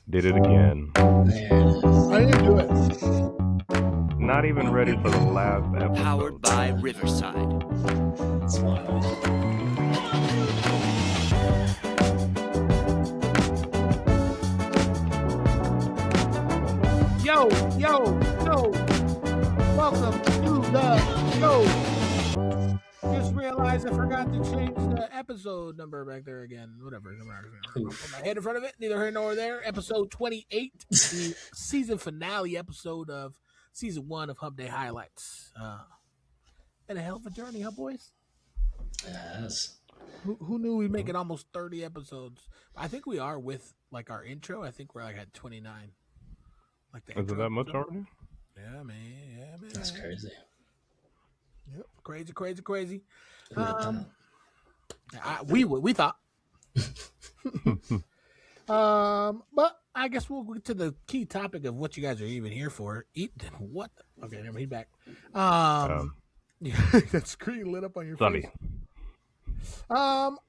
Did it again. There it is. I didn't do it. Not even ready for the last episode. Powered by Riverside. It's wild. Yo. Welcome to the show. Just realized I forgot to change the episode number back there again. Whatever. Put my head in front of it. Neither here nor there. Episode 28, the season finale episode of season 1 of Humpday Highlights. Been a hell of a journey, huh, boys? Yes. Who knew we'd make it almost 30 episodes? I think we are with like our intro. I think we're like at 29. Like the Is it that much already? Yeah, man. That's crazy. Yep. Crazy. We thought. But I guess we'll get to the key topic of what you guys are even here for. What? Okay, never mind. He's back. That screen lit up on your Sunny. face.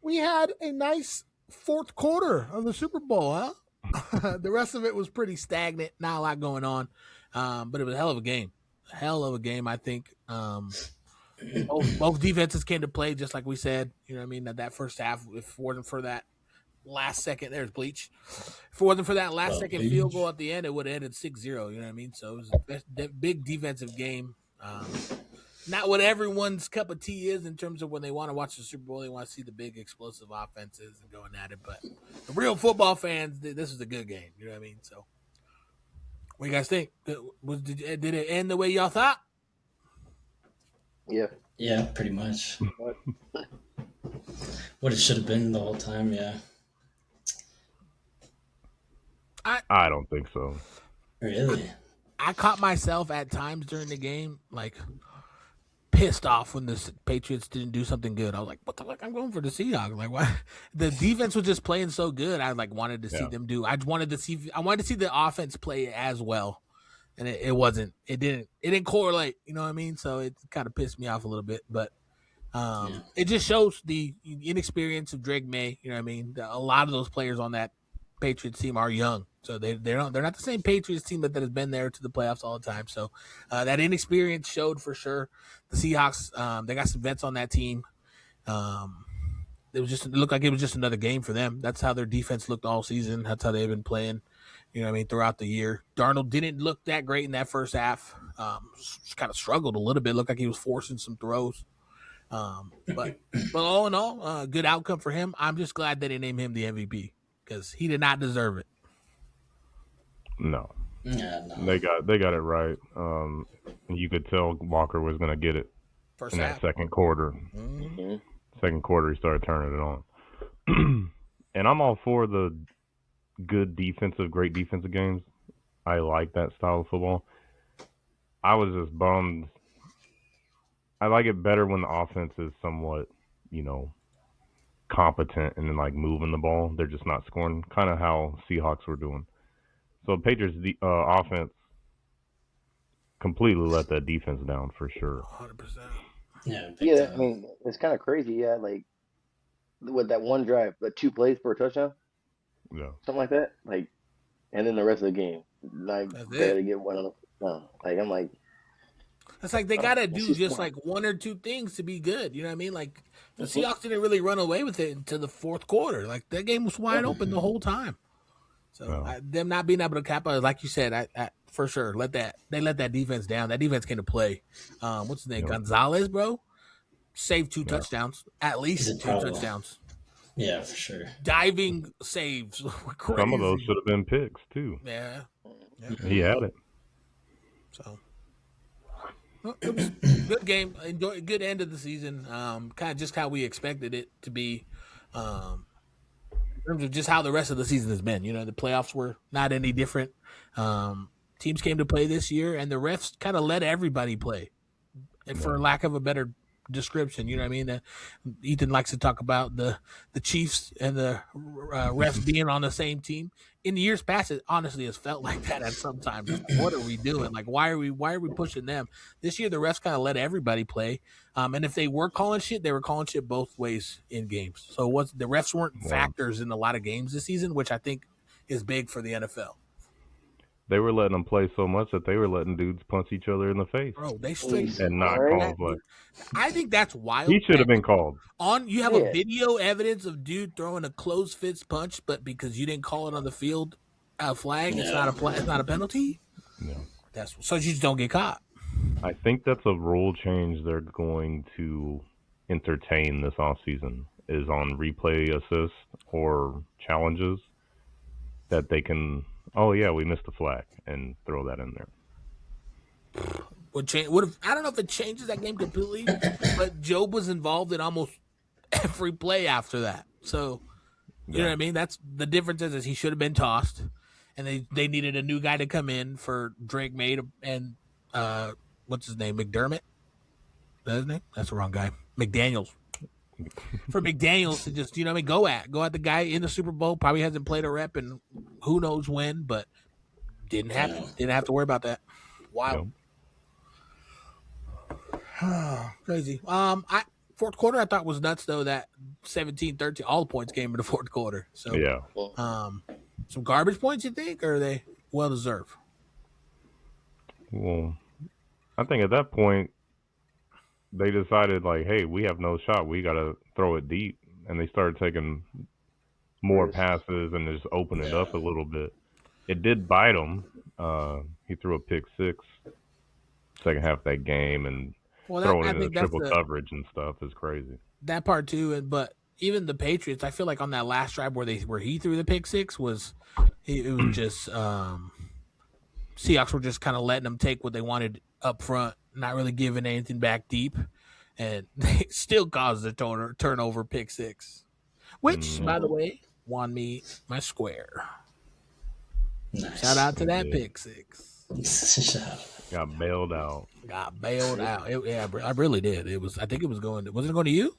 We had a nice fourth quarter of the Super Bowl, huh? The rest of it was pretty stagnant. Not a lot going on. But it was a hell of a game. I think. Both defenses came to play, just like we said. You know what I mean? That first half, if it wasn't for that last second, there's Bleach. If it wasn't for that last second field goal at the end, it would have ended 6-0. You know what I mean? So it was a big defensive game. Not what everyone's cup of tea is in terms of when they want to watch the Super Bowl. They want to see the big explosive offenses and going at it. But the real football fans, this is a good game. You know what I mean? So what do you guys think? Did it end the way y'all thought? Yeah, pretty much. What it should have been the whole time, yeah. I don't think so. Really? I caught myself at times during the game, like, pissed off when the Patriots didn't do something good. I was like, what the fuck? I'm going for the Seahawks. Like, why? The defense was just playing so good. I wanted to see them do. I wanted to see the offense play as well. And it didn't correlate, you know what I mean? So it kind of pissed me off a little bit, but it just shows the inexperience of Drake May, you know what I mean? A lot of those players on that Patriots team are young. So they're not the same Patriots team that has been there to the playoffs all the time. So that inexperience showed for sure. The Seahawks, they got some vets on that team. It looked like it was just another game for them. That's how their defense looked all season. That's how they've been playing, you know what I mean, throughout the year. Darnold didn't look that great in that first half. Kind of struggled a little bit. Looked like he was forcing some throws. But all in all, good outcome for him. I'm just glad they didn't name him the MVP because he did not deserve it. No. Yeah, no. They got it right. You could tell Walker was going to get it First in half. that second quarter. Mm-hmm. Second quarter, he started turning it on. And I'm all for the great defensive games. I like that style of football. I was just bummed. I like it better when the offense is somewhat, competent and then like moving the ball. They're just not scoring, kind of how Seahawks were doing. So Patriots offense completely let that defense down for sure. 100%. Yeah, Yeah, I mean, it's kind of crazy. Yeah, like with that one drive, the 2 plays for a touchdown, Yeah. something like that. Like, and then the rest of the game, like That's barely it. get one on the. Like I'm like, It's like they gotta do just just one. like one or two things to be good. You know what I mean? Like the Seahawks didn't really run away with it until the fourth quarter. Like that game was wide open the whole time. So them not being able to capitalize, like you said, I for sure let that defense down. That defense came to play. What's his name? Yeah. Gonzalez, bro, saved 2 touchdowns, at least 2 touchdowns. Yeah, for sure. Diving saves were crazy. Some of those should have been picks too. Yeah. He had it. So it was a good game. Good end of the season. Kind of just how we expected it to be. In terms of just how the rest of the season has been. The playoffs were not any different. Teams came to play this year, and the refs kind of let everybody play. And for lack of a better description, you know what I mean? Ethan likes to talk about the Chiefs and the refs being on the same team. In the years past, it honestly has felt like that at some times. What are we doing? Like, why are we pushing them? This year, the refs kind of let everybody play. And if they were calling shit, they were calling shit both ways in games. So the refs weren't factors in a lot of games this season, which I think is big for the NFL. They were letting them play so much that they were letting dudes punch each other in the face Bro, they straight and not Right. calling play. I think that's wild. He should have been called. You have a Yeah. video evidence of dude throwing a closed fist punch, but because you didn't call it on the field, a flag, it's not a penalty. No. So you just don't get caught. I think that's a rule change they're going to entertain this offseason is on replay assist or challenges that they can, oh yeah, we missed a flag and throw that in there. I don't know if it changes that game completely, but Job was involved in almost every play after that. So you know what I mean? That's the difference is he should have been tossed, and they needed a new guy to come in for Drake May and what's his name? McDermott? Is that his name? That's the wrong guy. McDaniels. For McDaniels to just, go at the guy in the Super Bowl, probably hasn't played a rep and who knows when, but didn't have to worry about that. Wow. Crazy. Fourth quarter I thought was nuts though, that 17-13, all the points came in the fourth quarter. So yeah. Some garbage points you think, or are they well deserved? Well, I think at that point they decided like, hey, we have no shot. We got to throw it deep. And they started taking more passes and just open it up a little bit. It did bite him. He threw a pick six second half of that game, and throwing in the triple coverage and stuff is crazy. That part too, but even the Patriots, I feel like on that last drive where he threw the pick six it was just Seahawks were just kind of letting them take what they wanted up front, not really giving anything back deep, and they still caused a turnover pick six, which by the way won me my square. Nice. Shout out to that pick six. Got bailed out. I really did. I think it was going to you?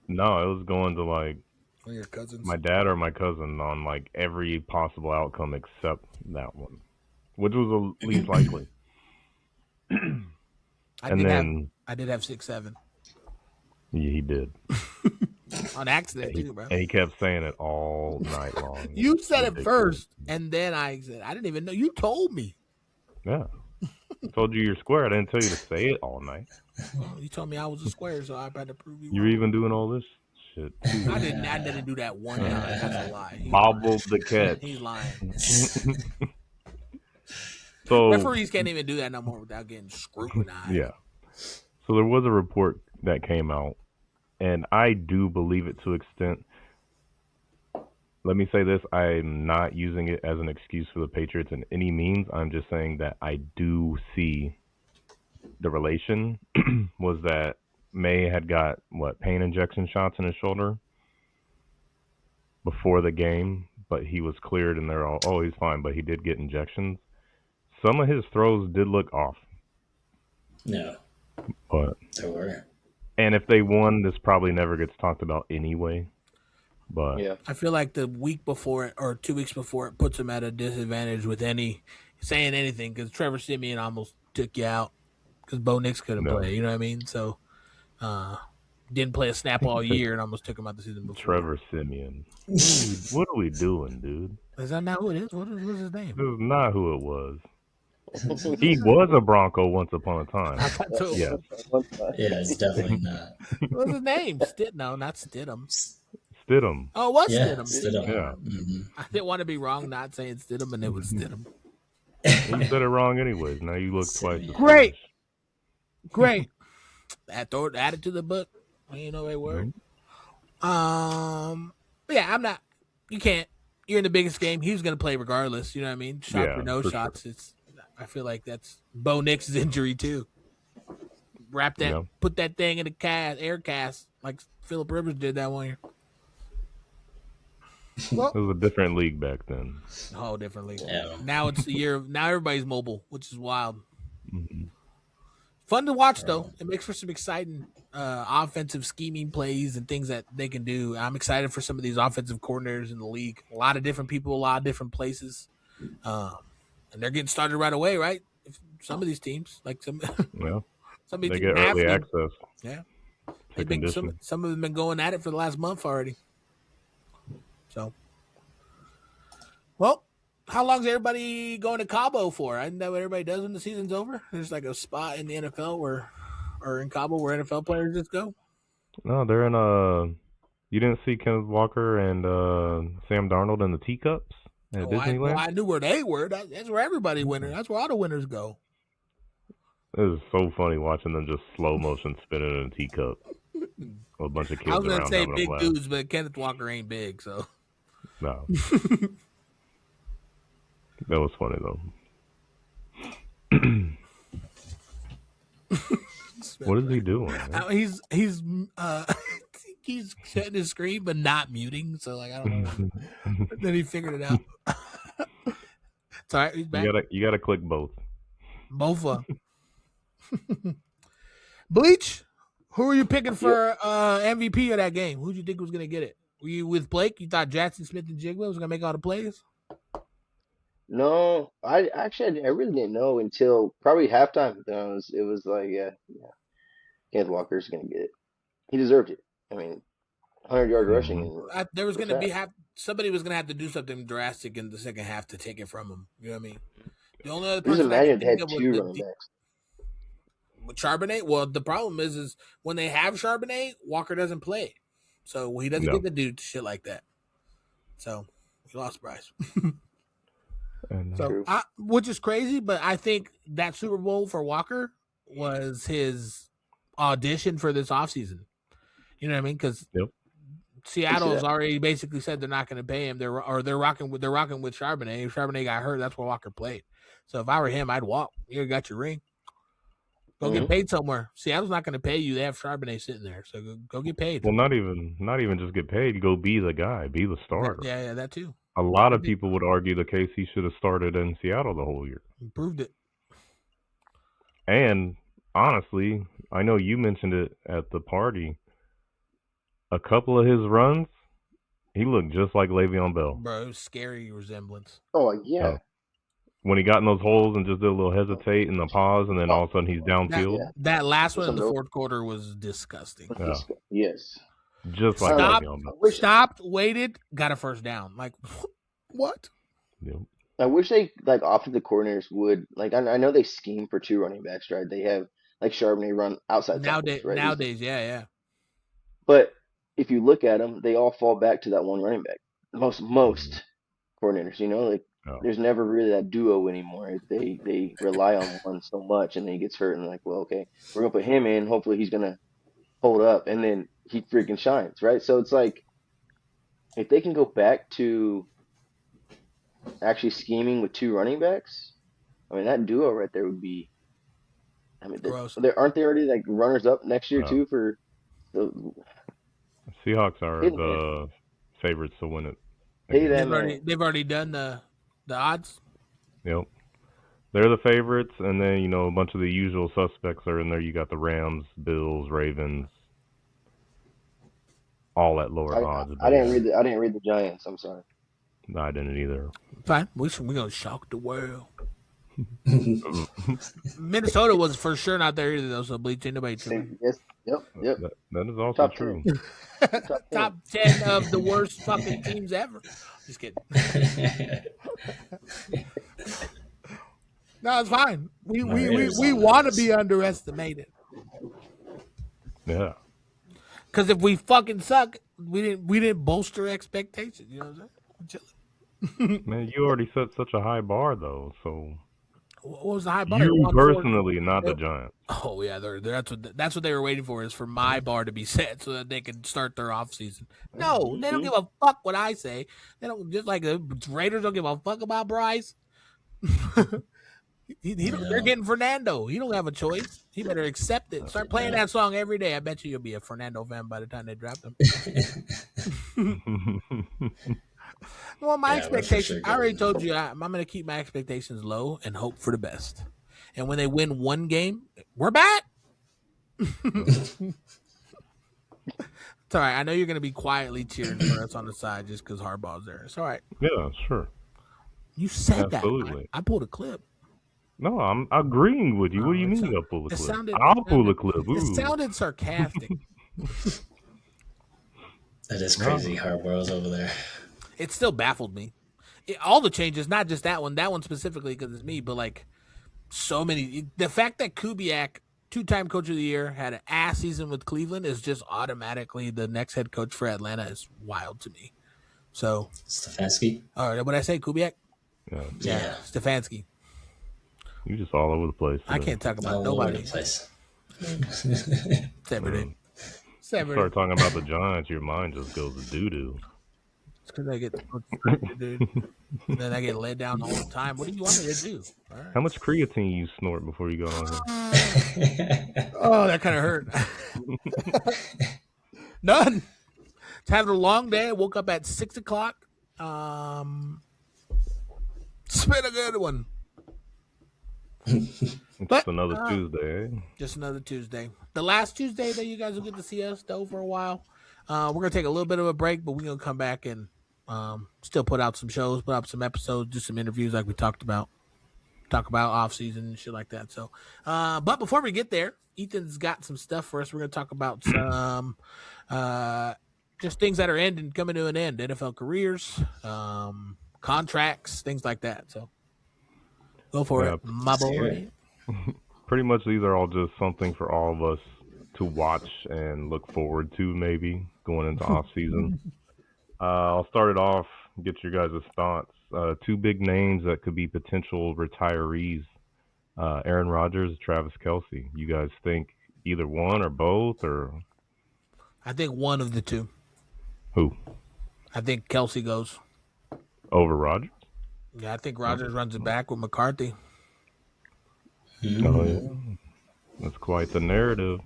No, it was going to like One of your cousins? my dad or my cousin on like every possible outcome except that one, which was the least likely. I did have 6-7. Yeah, he did. On accident too, bro. And he kept saying it all night long. You said it first, and then I said, I didn't even know. You told me. Yeah. I told you you're square. I didn't tell you to say it all night. Well, you told me I was a square, so I had to prove you. You're even doing all this shit. I didn't do that one time. That's a lie. Bobbled the catch. He's lying. So referees can't even do that no more without getting scrutinized. Yeah. So there was a report that came out, and I do believe it to an extent. Let me say this. I'm not using it as an excuse for the Patriots in any means. I'm just saying that I do see the relation was that May had got, pain injection shots in his shoulder before the game, but he was cleared and they're all, oh, he's fine, but he did get injections. Some of his throws did look off. Yeah. But There were. And if they won, this probably never gets talked about anyway. But Yeah. I feel like the week before it or 2 weeks before it puts him at a disadvantage with saying anything, because Trevor Siemian almost took you out because Bo Nix couldn't play. You know what I mean? So didn't play a snap all year and almost took him out the season before. Trevor Siemian. What are we doing, dude? Is that not who it is? What's his name? This is not who it was. He was a Bronco once upon a time. Yeah. Yeah, it's definitely not. What's his name? Not Stidham. Stidham. Oh, it was Yeah, Stidham. Stidham. Yeah. Mm-hmm. I didn't want to be wrong not saying Stidham, and it was Stidham. You said it wrong anyways. Now you look twice as Great. foolish. Great. Add it to the book. Ain't no way word. Yeah, I'm not. You can't. You're in the biggest game. He was going to play regardless. You know what I mean? Shots or no shots. Sure. I feel like that's Bo Nix's injury too. Put that thing in the air cast like Phillip Rivers did that 1 year. Well, it was a different league back then. A whole different league. Yeah. Now it's the year. Now everybody's mobile, which is wild. Mm-hmm. Fun to watch though. It makes for some exciting offensive scheming plays and things that they can do. I'm excited for some of these offensive coordinators in the league. A lot of different people, a lot of different places, and they're getting started right away. Right? Some of these teams, like some of these they get early access. Yeah, some of them been going at it for the last month already. So, Well, how long's everybody going to Cabo for? Isn't that what everybody does when the season's over? There's like a spot in the NFL or in Cabo where NFL players just go. No, they're in You didn't see Kenneth Walker and Sam Darnold in the teacups at Disneyland? I knew where they were. That's where everybody went. That's where all the winners go. It was so funny watching them just slow motion spinning in a teacup. A bunch of kids I was around gonna say having a big blast. dudes, but Kenneth Walker ain't big, so No. That was funny though. What is he doing? Man? He's he's setting his screen but not muting, so like I don't know. Then he figured it out. It's all right. He's back. You gotta click both. Both of them. Bleach, who are you picking for MVP of that game? Who do you think was gonna get it? Were you with Blake? You thought Jackson Smith and Jigba was gonna make all the plays? No, I really didn't know until probably halftime. It was like, yeah, Kenneth Walker's gonna get it. He deserved it. I mean, 100-yard rushing. And There was gonna be somebody was gonna have to do something drastic in the second half to take it from him. You know what I mean? The only other just person I imagine can if they think had of two was running backs. with Charbonnet. Well, the problem is when they have Charbonnet, Walker doesn't play, so he doesn't get to do shit like that. So we lost Bryce. So, which is crazy, but I think that Super Bowl for Walker was his audition for this offseason. You know what I mean? Because Seattle has already basically said they're not going to pay him. They're rocking with Charbonnet. If Charbonnet got hurt, that's where Walker played. So if I were him, I'd walk. You got your ring. Go get paid somewhere. Seattle's not going to pay you. They have Charbonnet sitting there, so go get paid. Well, not even just get paid. Go be the guy. Be the starter. Yeah, that too. A lot of people would argue the case he should have started in Seattle the whole year. He proved it. And honestly, I know you mentioned it at the party. A couple of his runs, he looked just like Le'Veon Bell. Bro, it was scary resemblance. Oh, yeah. When he got in those holes and just did a little hesitate in the pause, and then all of a sudden he's downfield. That last one in the fourth quarter was disgusting. Yeah. Yes. Just like Le'Veon Bell. Stopped, waited, got a first down. Like, what? Yep. I wish they, like, offensive coordinators would, like, I know they scheme for two running backs, right? They have, like, Charbonnet run outside tackles, right? Nowadays, yeah. But if you look at them, they all fall back to that one running back. Most coordinators, like, there's never really that duo anymore. They rely on one so much, and then he gets hurt, and like, well, okay, we're gonna put him in. Hopefully, he's gonna hold up, and then he freaking shines, right? So it's like, if they can go back to actually scheming with two running backs, I mean, that duo right there would be. I mean, aren't they already like runners up next year too for the Seahawks are the favorites to win it. They've already done the odds. Yep. They're the favorites, and then a bunch of the usual suspects are in there. You got the Rams, Bills, Ravens, all at lower odds. I didn't read the Giants. I'm sorry. No, I didn't either. Fine. We're gonna shock the world. Minnesota was for sure not there either, though. So Bleach ain't nobody tripping. Yes. Yep. That is also true. Top 10 of the worst fucking teams ever. Just kidding. No, it's fine. We want to be underestimated. Yeah. Because if we fucking suck, we didn't bolster expectations. You know what I'm saying? Man, you already set such a high bar, though. So what was the high bar? You personally, not the Giants. Oh yeah, that's what they were waiting for, is for my bar to be set so that they can start their offseason. No, they don't give a fuck what I say. They don't, just like the Raiders don't give a fuck about Bryce. They're getting Fernando. He don't have a choice. He better accept it. Start playing that song every day. I bet you'll be a Fernando fan by the time they draft him. Well, my expectations, I already told you, I'm going to keep my expectations low and hope for the best. And when they win one game, we're back. It's all right. I know you're going to be quietly cheering for us on the side just because Harbaugh's there. It's all right. Yeah, sure. You said Absolutely. that. I pulled a clip. No, I'm agreeing with you. What do you mean I'll pull a clip? I'll pull a clip. Ooh. It sounded sarcastic. That is crazy. Harbaugh's over there. It still baffled me. all the changes, not just that one specifically because it's me, but like so many. The fact that Kubiak, 2-time coach of the year, had an ass season with Cleveland is just automatically the next head coach for Atlanta is wild to me. So Stefanski. All right, what did I say? Kubiak? Yeah. Stefanski. You just all over the place today. I can't talk about All nobody. over the place. It's every day. It's every day. Start talking about the Giants, your mind just goes to doo-doo. It's because I get dude. And then I get led down all the time. What do you want me to do? All right. How much creatine you snort before you go on here? Oh, that kind of hurt. None. It's having a long day. I woke up at 6 o'clock. It's been a good one. It's another Tuesday, eh? Just another Tuesday. The last Tuesday that you guys will get to see us, though, for a while. We're going to take a little bit of a break, but we're going to come back and still put out some shows, put out some episodes, do some interviews like we talked about. Talk about offseason and shit like that. So, but before we get there, Ethan's got some stuff for us. We're going to talk about some just things that are coming to an end. NFL careers, contracts, things like that. So, go for it, my boy. Pretty much these are all just something for all of us to watch and look forward to maybe going into off season. I'll start it off, get your guys' thoughts. Two big names that could be potential retirees, Aaron Rodgers, Travis Kelce. You guys think either one or both? Or I think one of the two. Who? I think Kelce goes. Over Rodgers? Yeah, I think Rodgers runs it back with McCarthy. Oh, yeah. That's quite the narrative.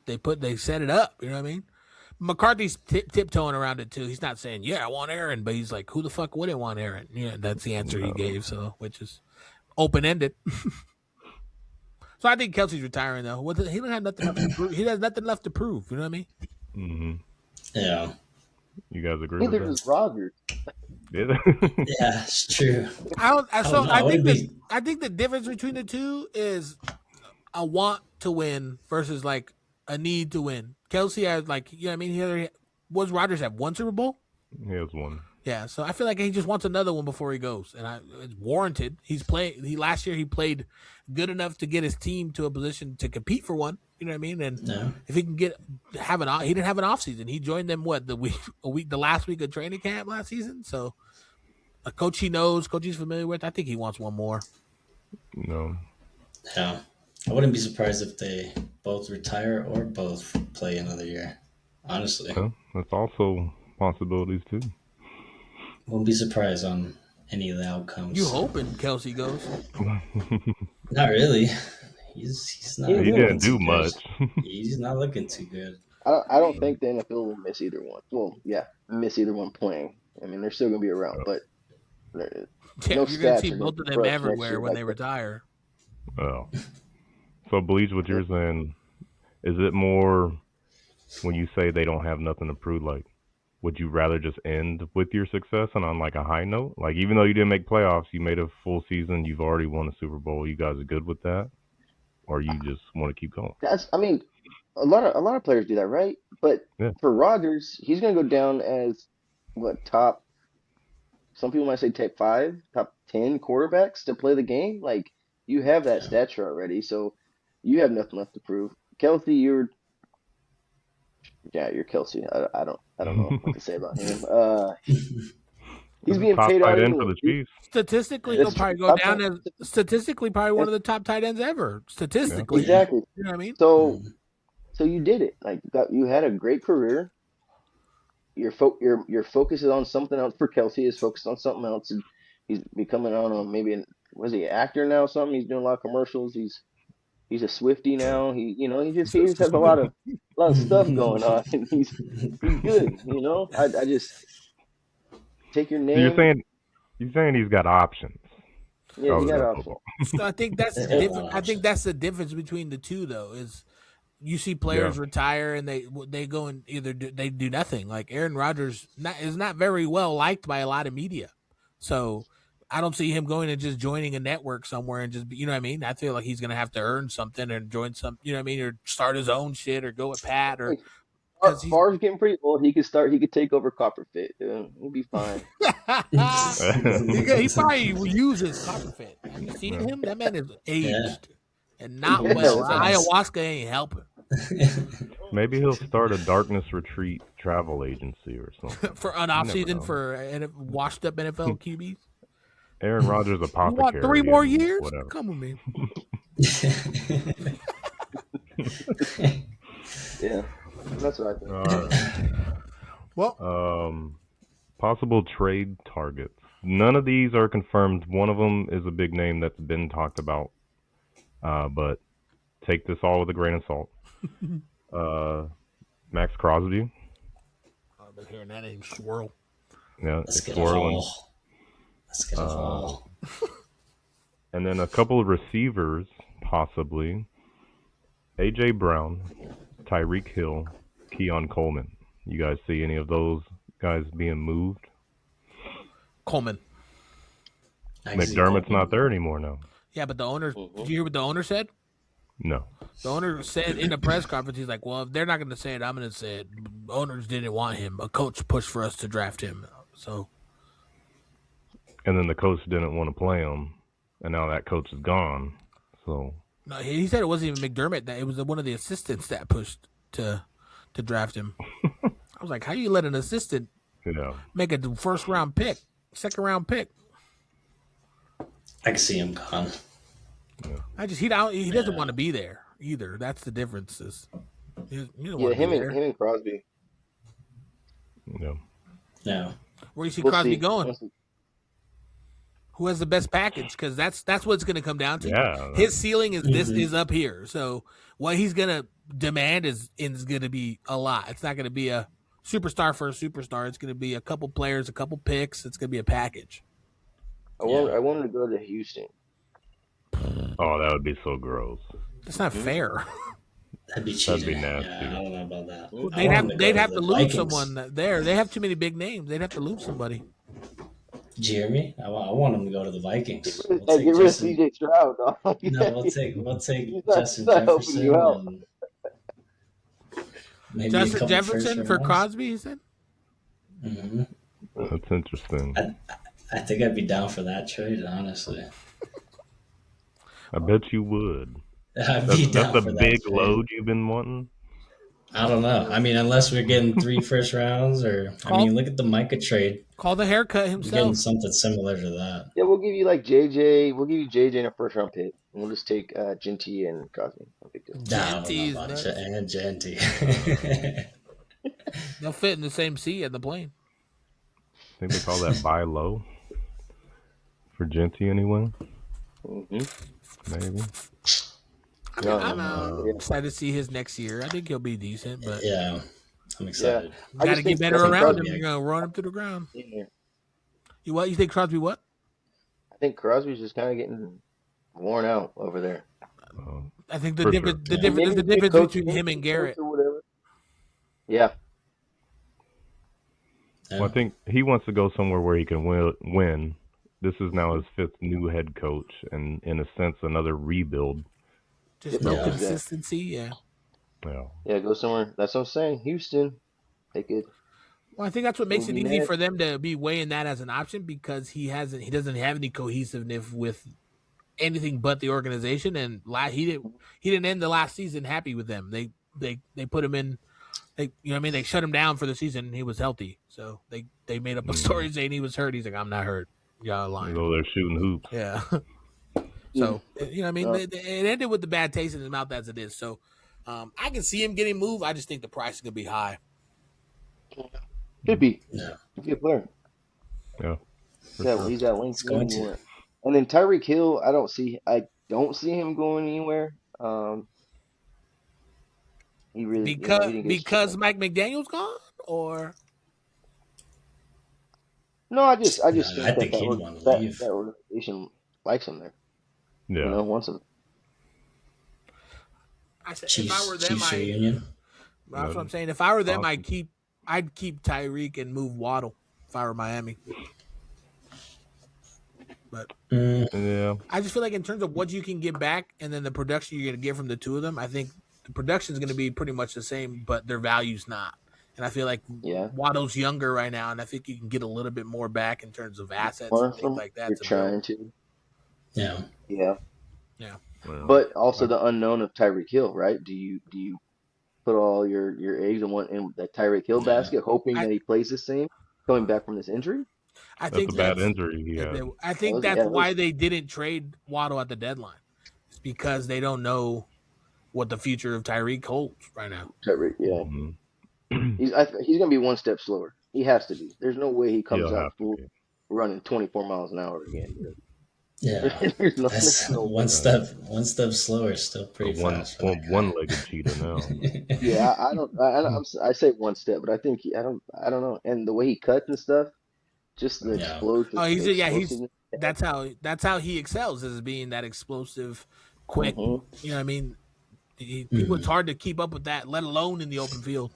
They set it up. You know what I mean? McCarthy's tiptoeing around it too. He's not saying, "Yeah, I want Aaron," but he's like, "Who the fuck wouldn't want Aaron?" Yeah, that's the answer he gave. So, which is open ended. So I think Kelce's retiring though. He don't have nothing left to prove. He has nothing left to prove. You know what I mean? Mm-hmm. Yeah. You guys agree Neither with does Rodgers. that? Yeah, it's true. I think the difference between the two is a want to win versus like a need to win. Kelce has like, you know what I mean? Was Rodgers have one Super Bowl? He has one. Yeah, so I feel like he just wants another one before he goes, and it's warranted. Last year he played good enough to get his team to a position to compete for one. You know what I mean? And if he can he didn't have an off season. He joined them the last week of training camp last season. So a coach he knows, coach he's familiar with. I think he wants one more. No. Yeah. I wouldn't be surprised if they both retire or both play another year. Honestly. Yeah, that's also possibilities too. Wouldn't be surprised on any of the outcomes. You hoping Kelce goes? Not really. He's not. He didn't do much. He's not looking too good. I don't think the NFL will miss either one. Well, yeah, miss either one playing. I mean, they're still going to be around, but no you're going to see stats both of them everywhere when they retire. Oh. So, Bleach, what you're saying, is it more when you say they don't have nothing to prove, like, would you rather just end with your success and on, like, a high note? Like, even though you didn't make playoffs, you made a full season, you've already won a Super Bowl, you guys are good with that? Or you just want to keep going? I mean, a lot of players do that, right? But for Rodgers, he's going to go down as, top, some people might say top 10 quarterbacks to play the game. Like, you have that stature already, so you have nothing left to prove. Kelce, you're Kelce. I don't know what to say about him. He's being paid out for the Chiefs. Statistically, he'll probably go down as probably one of the top tight ends ever. Statistically, exactly. You know what I mean? So you did it. Like you had a great career. Your focus is on something else. For Kelce, is focused on something else. And he's becoming, I don't know, maybe was he an actor now? Or something. He's doing a lot of commercials. He's a Swiftie now. He just has a lot of stuff going on, and he's good. You know, I just take your name. So you're saying he's got options. Yeah, he got options. So I think that's the difference. I think that's the difference between the two, though. Is you see players retire and they go and either they do nothing. Like Aaron Rodgers is not very well liked by a lot of media, so I don't see him going and just joining a network somewhere and just, you know what I mean? I feel like he's going to have to earn something and join some, you know what I mean? Or start his own shit or go with Pat or because he's Favre's getting pretty old. He could take over Copperfit. He'll be fine. he probably will use his Copperfit. Have you seen him? That man is aged and not Yeah, well. right. Ayahuasca ain't helping. Maybe he'll start a Darkness Retreat travel agency or something. For an offseason for washed up NFL QBs. Aaron Rodgers You apothecary. want 3 more and years? Whatever. Come with me. Yeah, that's what I think. All right. Well, Possible trade targets. None of these are confirmed. One of them is a big name that's been talked about, but take this all with a grain of salt. Max Crosby. I've been hearing that name swirl. Yeah, Let's it's get swirling. Let's get a haul. And then a couple of receivers, possibly. A.J. Brown, Tyreek Hill, Keon Coleman. You guys see any of those guys being moved? Coleman. McDermott's not there anymore now. Yeah, but the owner, did you hear what the owner said? No. The owner said in the press conference, he's like, well, if they're not going to say it, I'm going to say it. Owners didn't want him. A coach pushed for us to draft him. So. And then the coach didn't want to play him, and now that coach is gone. So. No, he said it wasn't even McDermott. That it was one of the assistants that pushed to draft him. I was like, how do you let an assistant make a first-round pick, second-round pick? I can see him gone. Yeah. He doesn't want to be there either. That's the difference. Him and Crosby. Yeah. No. Where do you see We'll Crosby see. going? Who has the best package? Because that's what it's going to come down to. Yeah. His ceiling is up here. So what he's going to demand is going to be a lot. It's not going to be a superstar for a superstar. It's going to be a couple players, a couple picks. It's going to be a package. I wanted to go to Houston. Oh, that would be so gross. That's not fair. That'd be cheating. That'd be nasty. Yeah, I don't know about that. They'd have to lose Vikings. someone there. They have too many big names. They'd have to lose somebody. Did you hear me? I want him to go to the Vikings. Get rid of CJ Stroud, dog. No, we'll take He's not Justin helping you out. Jefferson. And maybe Justin Jefferson for Crosby, he said? Mm-hmm. That's interesting. I think I'd be down for that trade, honestly. I bet you would. I'd be down That's for a that big trade. load you've been wanting. I don't know. I mean, unless we're getting 3 first rounds, or look at the Micah trade. Call the haircut We're himself. getting something similar to that. Yeah, we'll give you like JJ. We'll give you JJ in a first-round pick. And we'll just take Genty and Crosby. No big deal. Genty's nuts. And Genty. They'll fit in the same seat at the plane. I think they call that buy low for Genty anyway. Mm-hmm. Maybe. I'm excited to see his next year. I think he'll be decent, but Yeah, I'm excited. you got to get better around him. You're going to run him to the ground. Yeah. You what? You think Crosby what? I think Crosby's just kind of getting worn out over there. I think For the difference sure. is the difference between him and Garrett. Or whatever. Yeah. Well, I think he wants to go somewhere where he can win. This is now his 5th new head coach, and in a sense, another rebuild. Just no consistency, yeah. Yeah, Go somewhere. That's what I'm saying. Houston. Take it. Well, I think that's what makes it Maybe easy next. for them to be weighing that as an option because he doesn't have any cohesiveness with anything but the organization, and he didn't end the last season happy with them. They put him in. They shut him down for the season. And he was healthy, so they made up a story saying he was hurt. He's like, I'm not hurt. Y'all lying. Go there shooting hoops. Yeah. So it ended with the bad taste in his mouth as it is. So I can see him getting moved. I just think the price is gonna be high. Could be. Yeah. Could be a player. Yeah. He's at links going to. anywhere. And then Tyreek Hill, I don't see him going anywhere. He really Because Mike McDaniel's gone, or no, I just I think think he'd want to leave. that organization likes him there. Yeah. Wants him. I said if I were them, Chiefs reunion. that's what I'm saying. If I were them, I'd keep Tyreek and move Waddle. If I were Miami, but Yeah. I just feel like in terms of what you can get back and then the production you're gonna get from the two of them, I think The production is going to be pretty much the same, but their value's not. And I feel like Yeah. Waddle's younger right now, and I think you can get a little bit more back in terms of assets Learn and things from like that. you're To trying build. to. Yeah. Yeah. Yeah. Well, But also the unknown of Tyreek Hill, right? Do you put all your eggs in that Tyreek Hill Yeah. basket, hoping I, that he plays the same coming back from this injury? I that's a think bad that's injury he had. I think Yeah, that's why they didn't trade Waddle at the deadline. It's because they don't know what the future of Tyreek holds right now. Tyreek, yeah. Mm-hmm. He's going to be one step slower. He has to be. There's no way he comes He'll out have to full be. running 24 miles an hour again. Yeah. There's That's no one way. step slower is still pretty fast for that guy. One-legged cheetah now. Yeah, I say one step, but I think I don't know. And the way he cuts and stuff, just the Yeah. Oh, he's explosiveness. that's how he excels, is being that explosive, quick. Mhm. You know what I mean? People, it's hard to keep up with that, let alone in the open field.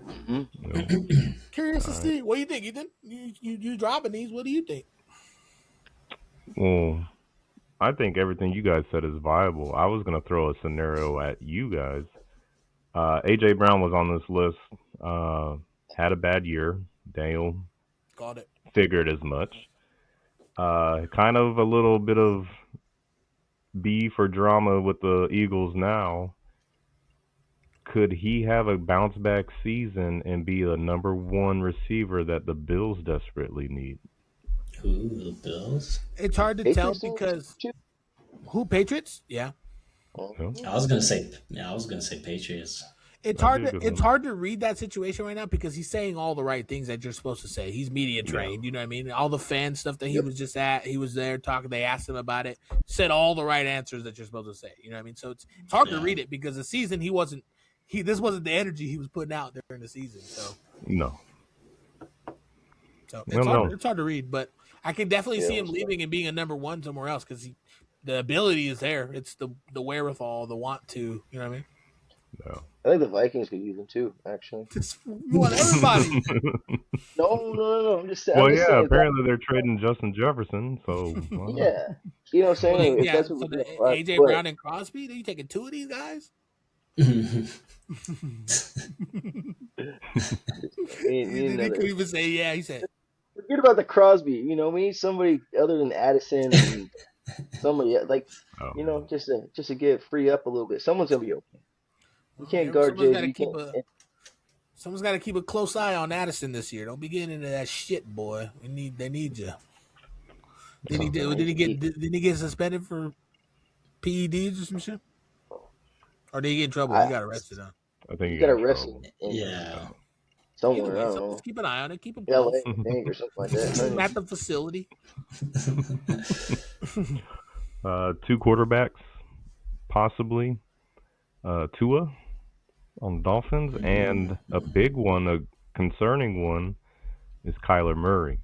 Mhm. Yeah. Curious to see, what do you think, Ethan? You dropping these? What do you think? Well, I think everything you guys said is viable. I was gonna throw a scenario at you guys. AJ Brown was on this list. Had a bad year. Daniel Got it. figured as much. Kind of a little bit of beef or drama with the Eagles now. Could he have a bounce back season and be a number one receiver that the Bills desperately need? Ooh, the Bills. It's hard to tell Patriots team because too? Patriots? Yeah. I was gonna say Patriots. It's That'd hard be a to good one. read that situation right now because he's saying all the right things that you're supposed to say. He's media trained, you know what I mean? All the fan stuff that he was just at, he was there talking. They asked him about it, said all the right answers that you're supposed to say. You know what I mean? So it's hard to read it because the season this wasn't the energy he was putting out during the season. So No. it's hard to read, but I can definitely see him leaving and being a number one somewhere else because the ability is there. It's the wherewithal, the want to. You know what I mean? No. I think the Vikings could use him too, actually. You want everybody. No. I'm just saying. Well, I'm just yeah. saying Apparently they're trading Justin Jefferson. So yeah. You know what I'm saying? If that's what so we're the doing, AJ Brown and Crosby, are you taking two of these guys? me He and couldn't even say yeah. He said, forget about the Crosby. You know, we need somebody other than Addison and somebody like, just to get free up a little bit. Someone's gonna be okay. You can't guard Jay. Someone's got to keep a close eye on Addison this year. Don't be getting into that shit, boy. They need you. Did he get suspended for PEDs or some shit? Or did he get in trouble? He got arrested, huh? I think he got arrested. Yeah. Somewhere, I don't know. Let's keep an eye on it. Keep him LA, close. I think, or something like that. Keep him at the facility. Two quarterbacks, possibly. Tua on the Dolphins, and a big one, a concerning one, is Kyler Murray.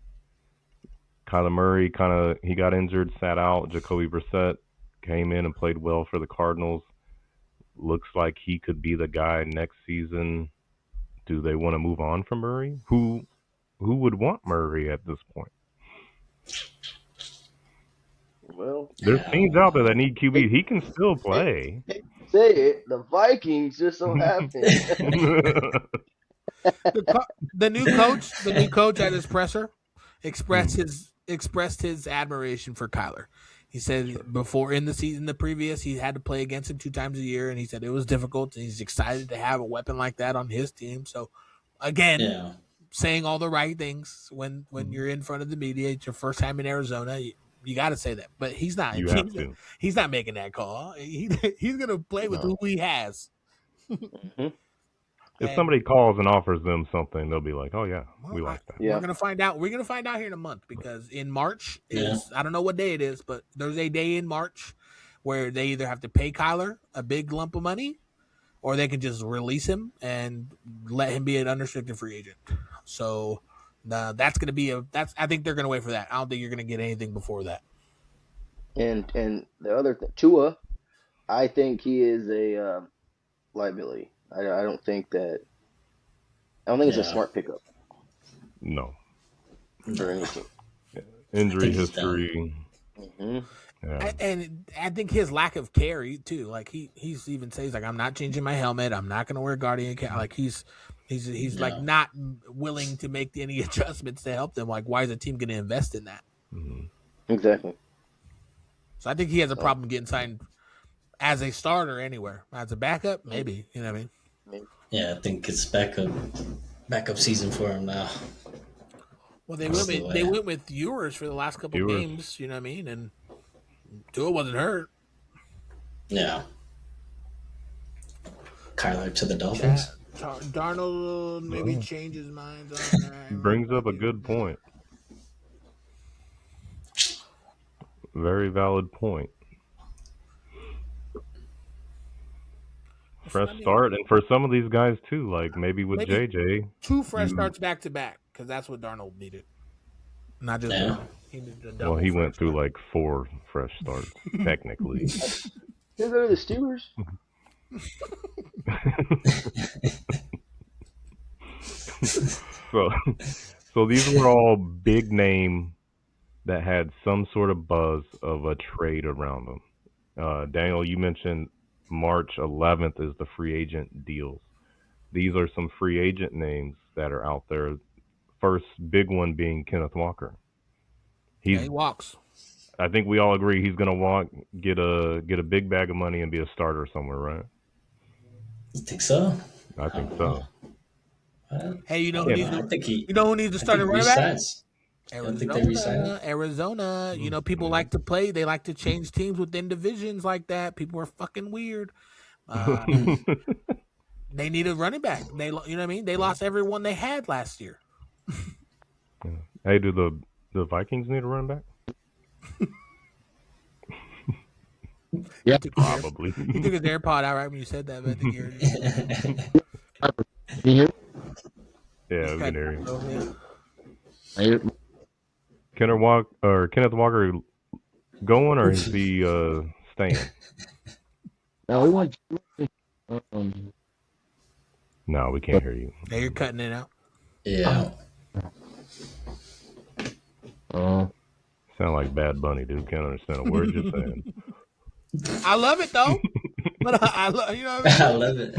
Kyler Murray he got injured, sat out. Jacoby Brissett came in and played well for the Cardinals. Looks like he could be the guy next season. Do they want to move on from Murray? Who would want Murray at this point? Well, there's teams out there that need QB. He can still play. Say it. The Vikings just so happen. The new coach at his presser expressed his admiration for Kyler. He said before in the season, the previous, he had to play against him 2 times a year, and he said it was difficult. And he's excited to have a weapon like that on his team. So, again, saying all the right things when you're in front of the media, it's your first time in Arizona. You got to say that, but he's not. He's not making that call. He's gonna play with who he has. If somebody calls and offers them something, they'll be like, "Oh yeah, we like that." Yeah. We're gonna find out. We're gonna find out here in a month because in March I don't know what day it is, but there's a day in March where they either have to pay Kyler a big lump of money, or they can just release him and let him be an unrestricted free agent. So that's gonna be I think they're gonna wait for that. I don't think you're gonna get anything before that. And the other thing, Tua, I think he is a liability. I don't think it's a smart pickup. No. For any team. Injury history. Mm-hmm. Yeah. And I think his lack of carry too. Like he's even says like I'm not changing my helmet. I'm not going to wear guardian cap. Like he's like not willing to make any adjustments to help them. Like why is the team going to invest in that? Mm-hmm. Exactly. So I think he has a problem getting signed as a starter anywhere. As a backup, maybe. You know what I mean? Yeah, I think it's backup season for him now. Well, they went with Ewers for the last couple of games. You know what I mean? And Tua wasn't hurt. Yeah. Kyler to the Dolphins. Darnold maybe change his mind on that. Brings up a good point. Very valid point. Fresh start, and for some of these guys too, like maybe with JJ, 2 fresh starts back to back because that's what Darnold needed. Not just one. He needed a double. Well, he went through like 4 fresh starts technically. He'll go to the Steelers. So these were all big name that had some sort of buzz of a trade around them. Daniel, you mentioned March 11th is the free agent deals. These are some free agent names that are out there. First big one being Kenneth Walker. He walks. I think we all agree he's going to walk, get a big bag of money, and be a starter somewhere, right? You think so? I think so. Hey, you know who needs to start a running back? Arizona. You know, people like to play. They like to change teams within divisions like that. People are fucking weird. They need a running back. You know what I mean? They lost everyone they had last year. Hey, do the Vikings need a running back? Yeah, probably. You took his AirPod out right when you said that, but I think Can you hear? Yeah, we can hear you. Kenneth Walker going, or is he staying? No, we want. No, we can't hear you. Yeah, you're cutting it out. Yeah. Sound like Bad Bunny, dude. Can't understand a word you're saying. I love it though. But I love, you know what I mean? I love it.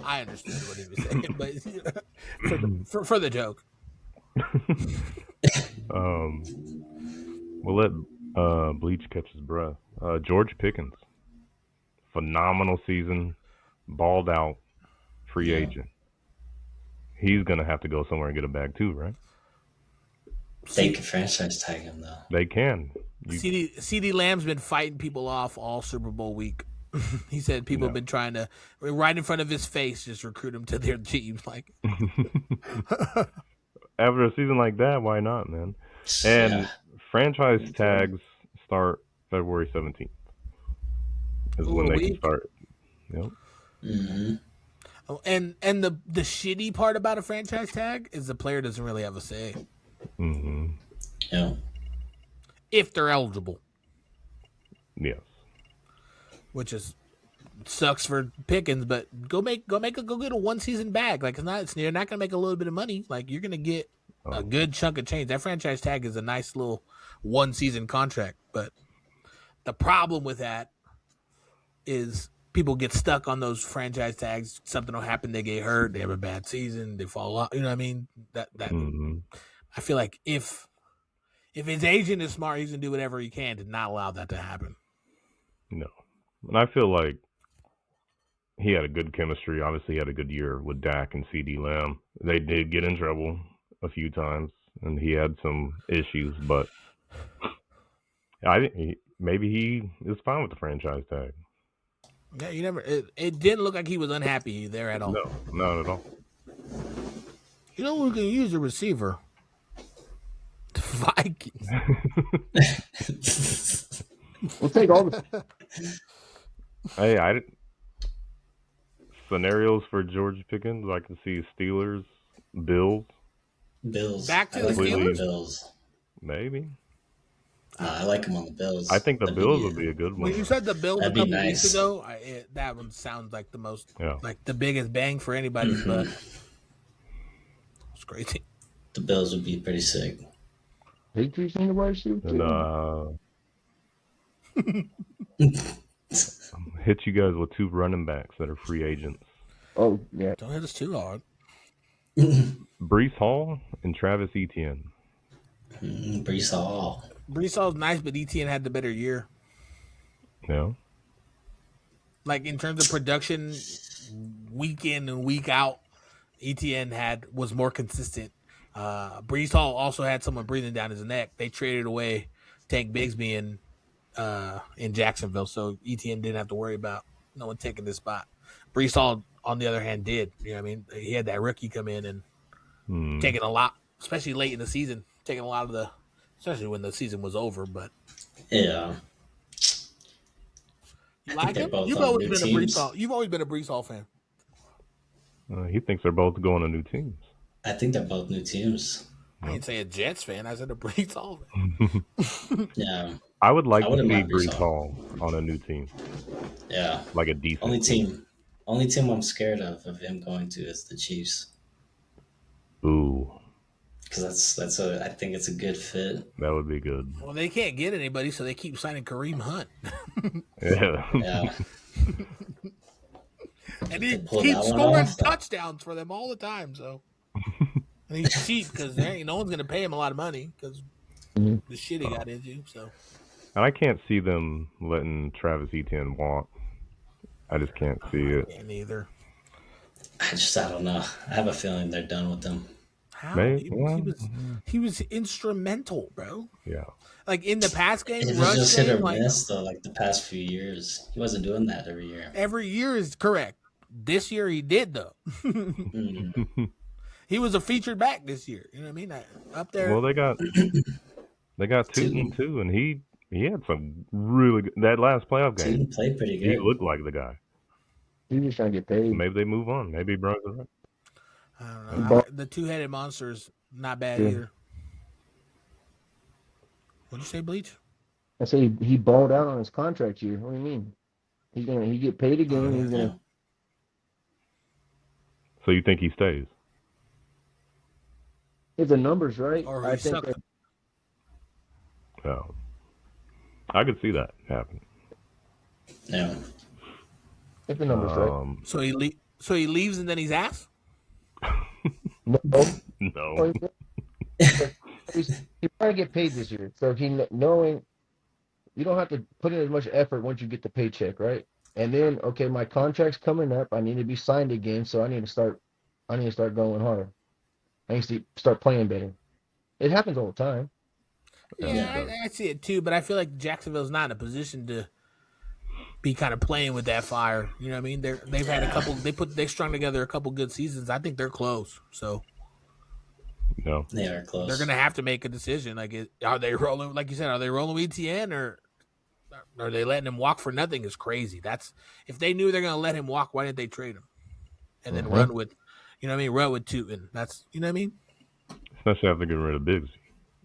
I understood what he was saying, but for the joke. We'll let Bleach catch his breath. George Pickens, phenomenal season, balled out, free agent. He's gonna have to go somewhere and get a bag too, right? They can franchise tag him though. They can. CD Lamb's been fighting people off all Super Bowl week. He said people have been trying to, right in front of his face, just recruit him to their teams. Like, after a season like that, why not, man? And franchise tags start February 17th. Is when they can start. Yep. Mm-hmm. Oh, and the shitty part about a franchise tag is the player doesn't really have a say. Mm-hmm. Yeah. If they're eligible. Yes. Which sucks for Pickens, but go get a 1 season bag. Like you're not gonna make a little bit of money. Like you're gonna get a good chunk of change. That franchise tag is a nice little 1 season contract. But the problem with that is people get stuck on those franchise tags. Something will happen, they get hurt, they have a bad season, they fall off. You know what I mean? That I feel like if his agent is smart, he's gonna do whatever he can to not allow that to happen. No. And I feel like he had a good chemistry. Obviously, he had a good year with Dak and CD Lamb. They did get in trouble a few times, and he had some issues, but I think maybe he is fine with the franchise tag. Yeah, you never. It didn't look like he was unhappy there at all. No, not at all. You know, we can use a receiver. The Vikings. We'll take all the. Hey, scenarios for George Pickens. I can see Steelers, Bills. Back to the Steelers. Bills. Maybe. I like him on the Bills. I think the Bills would be a good one. When you said the Bills That'd a couple nice. weeks ago, that one sounds like the most, like the biggest bang for anybody. But it's crazy. The Bills would be pretty sick. Patriots need a wide receiver too. And hit you guys with 2 running backs that are free agents. Oh yeah. Don't hit us too hard. Breece Hall and Travis Etienne. Breece Hall. Breece Hall's nice, but Etienne had the better year. Yeah. Like in terms of production, week in and week out, Etienne was more consistent. Breece Hall also had someone breathing down his neck. They traded away Tank Bigsby in Jacksonville, so Etienne didn't have to worry about no one taking this spot. Breece Hall, on the other hand, did. You know what I mean? He had that rookie come in and taking a lot, especially late in the season, taking a lot of especially when the season was over. But yeah, you like him? You've always been a Breece Hall. You've always been a Breece Hall fan. He thinks they're both going to new teams. I think they're both new teams. I didn't say a Jets fan. I said a Breece Hall fan. Yeah. I would like to see Breece Hall on a new team. Yeah. Like a decent team. Only team I'm scared of him going to is the Chiefs. Ooh. Because I think it's a good fit. That would be good. Well, they can't get anybody, so they keep signing Kareem Hunt. Yeah. And he keeps scoring touchdowns for them all the time. So, and he's cheap because no one's going to pay him a lot of money because the shit he got into. So, and I can't see them letting Travis Etienne walk. I just can't see it. I can't either. I don't know. I have a feeling they're done with him. How? He was instrumental, bro. Yeah. Like in the past game, it was just hit or miss though. Like the past few years, he wasn't doing that every year. Every year is correct. This year he did though. He was a featured back this year. You know what I mean? Up there. Well, they got Tootin too, and he had some really good. That last playoff game, Tootin played pretty good. He looked like the guy. He was trying to get paid. Maybe they move on. Maybe Brown's right. I don't know. The two-headed monster is not bad either. What'd you say, Bleach? I said he balled out on his contract year. What do you mean? He get paid again. He's gonna. So you think he stays? If the numbers right, Or I think. Oh, I could see that happen. Yeah. If the numbers right. So he leaves and then he's asked. No. He's trying to get paid this year, so knowing you don't have to put in as much effort once you get the paycheck, right? And then, okay, my contract's coming up. I need to be signed again, so I need to start going harder. I need to start playing better. It happens all the time. Yeah, I see it too, but I feel like Jacksonville's not in a position to be kind of playing with that fire. You know what I mean? They've had a couple. They strung together a couple good seasons. I think they're close. So. No, they are close. They're gonna have to make a decision. Like, are they rolling? Like you said, are they rolling Etienne or are they letting him walk for nothing? Is crazy. That's if they knew they're gonna let him walk, why didn't they trade him and then run with, you know what I mean? Run with Tootin. That's you know what I mean. Especially after getting rid of Bigsby.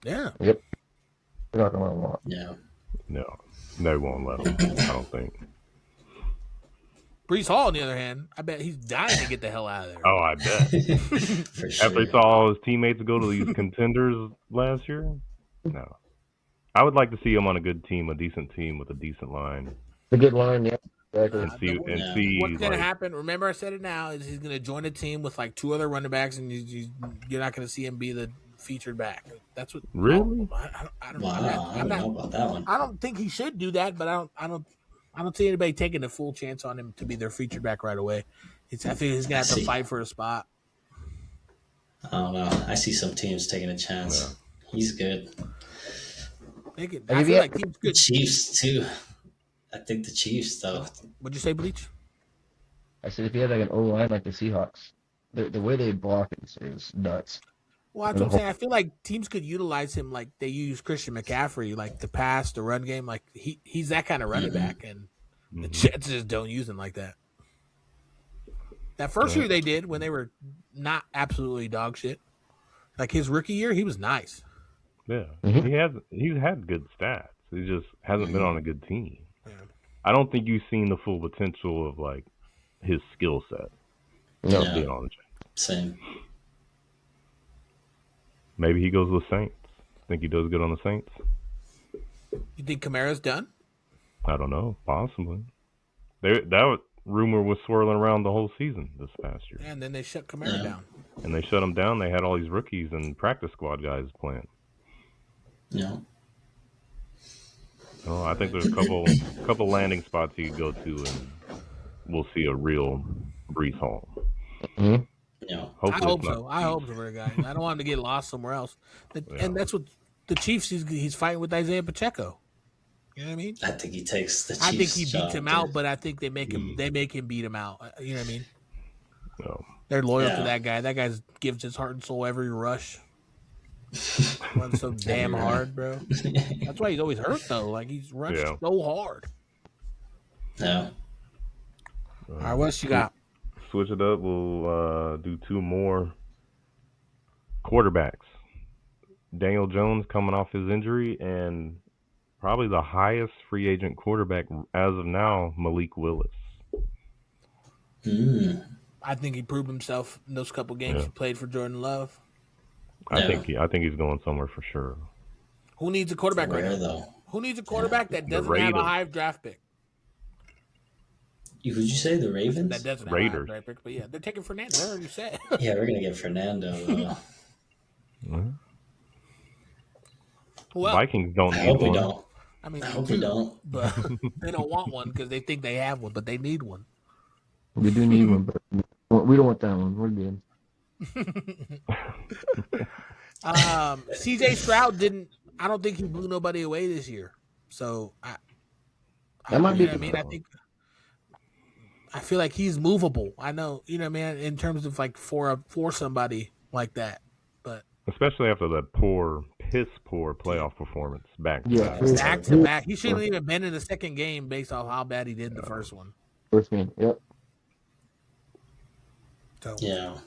Yeah. Yep. They're not gonna walk. Yeah. No, they won't let him. I don't think. Breece Hall, on the other hand, I bet he's dying to get the hell out of there. Oh, I bet. For sure. After he saw all his teammates go to these contenders last year, no. I would like to see him on a good team, a decent team with a decent line. A good line, yeah. Exactly. See what's going to happen. Remember, I said it now. Is he's going to join a team with like 2 other running backs, and you're not going to see him be the featured back. That's what. Really? I don't know about that one. I don't think he should do that, but I don't see anybody taking a full chance on him to be their featured back right away. I think he's going to have to fight for a spot. I don't know. I see some teams taking a chance. Yeah. He's good. I feel like teams good. Chiefs, too. I think the Chiefs, though. What'd you say, Bleach? I said if he had like an O-line like the Seahawks, the way they block is nuts. Well, that's what I'm saying. I feel like teams could utilize him like they use Christian McCaffrey, like the pass, the run game. Like he's that kind of running back, and the Jets just don't use him like that. That first year they did when they were not absolutely dog shit. Like his rookie year, he was nice. Yeah, he's had good stats. He just hasn't been on a good team. Yeah. I don't think you've seen the full potential of like his skill set. No, being on the Jets. Same. Maybe he goes with Saints. Think he does good on the Saints? You think Kamara's done? I don't know. Possibly. That rumor was swirling around the whole season this past year. And then they shut Kamara down. And they shut him down. They had all these rookies and practice squad guys playing. Yeah. Oh, I think there's a couple landing spots you could go to, and we'll see a real Breece Hall. Mm-hmm. Yeah. I hope so. I hope so for a guy. I don't want him to get lost somewhere else. And that's what the Chiefs. He's fighting with Isaiah Pacheco. You know what I mean? I think he takes the Chiefs. I think he beats him out, dude. but I think they make him. They make him beat him out. You know what I mean? No. They're loyal to that guy. That guy gives his heart and soul every rush. Runs so damn hard, bro. That's why he's always hurt though. Like he's rushed so hard. Yeah. All right, what else you got? Switch it up. We'll do two more quarterbacks. Daniel Jones coming off his injury, and probably the highest free agent quarterback as of now, Malik Willis. I think he proved himself in those couple games he played for Jordan Love. I think he's going somewhere for sure. Who needs a quarterback right now? Though. Who needs a quarterback that doesn't have a high draft pick? Would you say the Ravens? That doesn't have a high draft pick, but yeah, they're taking Fernando. I already said. Yeah, we're gonna get Fernando. Well, Vikings don't I need hope one. we don't. I mean, I hope we don't. But they don't want one because they think they have one, but they need one. We do need one, but we don't want that one. We're good. CJ Stroud didn't. I don't think he blew nobody away this year. So That might be. I mean, I feel like he's movable. I know, you know, man. In terms of like for somebody like that, but especially after that piss poor playoff performance back to back. He shouldn't even been in the second game based off how bad he did in the first one. First game, yep. So, yeah.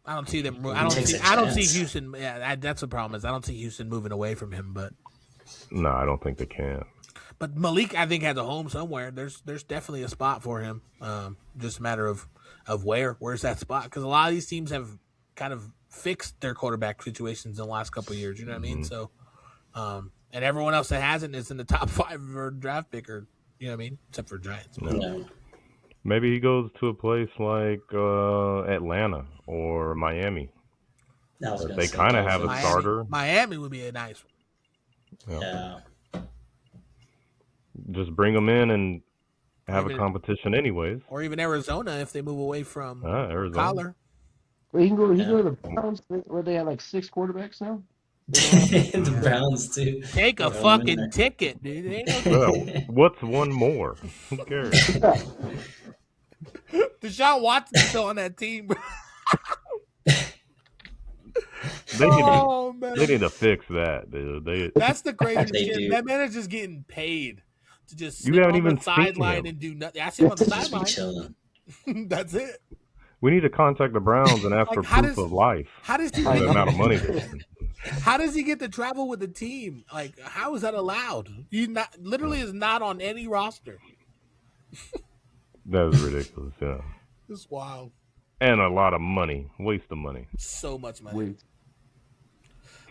I don't see them. I don't see Houston. Yeah, that's the problem. Is I don't see Houston moving away from him. But no, I don't think they can. But Malik, I think, has a home somewhere. There's definitely a spot for him. Just a matter of where's that spot? Because a lot of these teams have kind of fixed their quarterback situations in the last couple of years. You know what I mean? So, and everyone else that hasn't is in the top 5 for draft pick, or you know what I mean, except for Giants. No. Maybe he goes to a place like Atlanta or Miami. They kind of have a starter. Miami would be a nice one. Yeah. Just bring them in and have a competition anyways. Or even Arizona if they move away from Arizona. Collar. Well, he can go to the Browns where they have like 6 quarterbacks now. The Browns too. Take a fucking ticket, dude. Well, what's one more? Who cares? Deshaun Watson's still on that team. They need to fix that, dude. That's the craziest shit. That man is just getting paid to just sit haven't on even the sideline and do nothing. I see him on the sideline. That's it. We need to contact the Browns and ask for proof of life. How does he the amount of money? How does he get to travel with the team? Like, how is that allowed? He literally is not on any roster. That is ridiculous. Yeah, it's wild. And a lot of money, waste of money. So much money.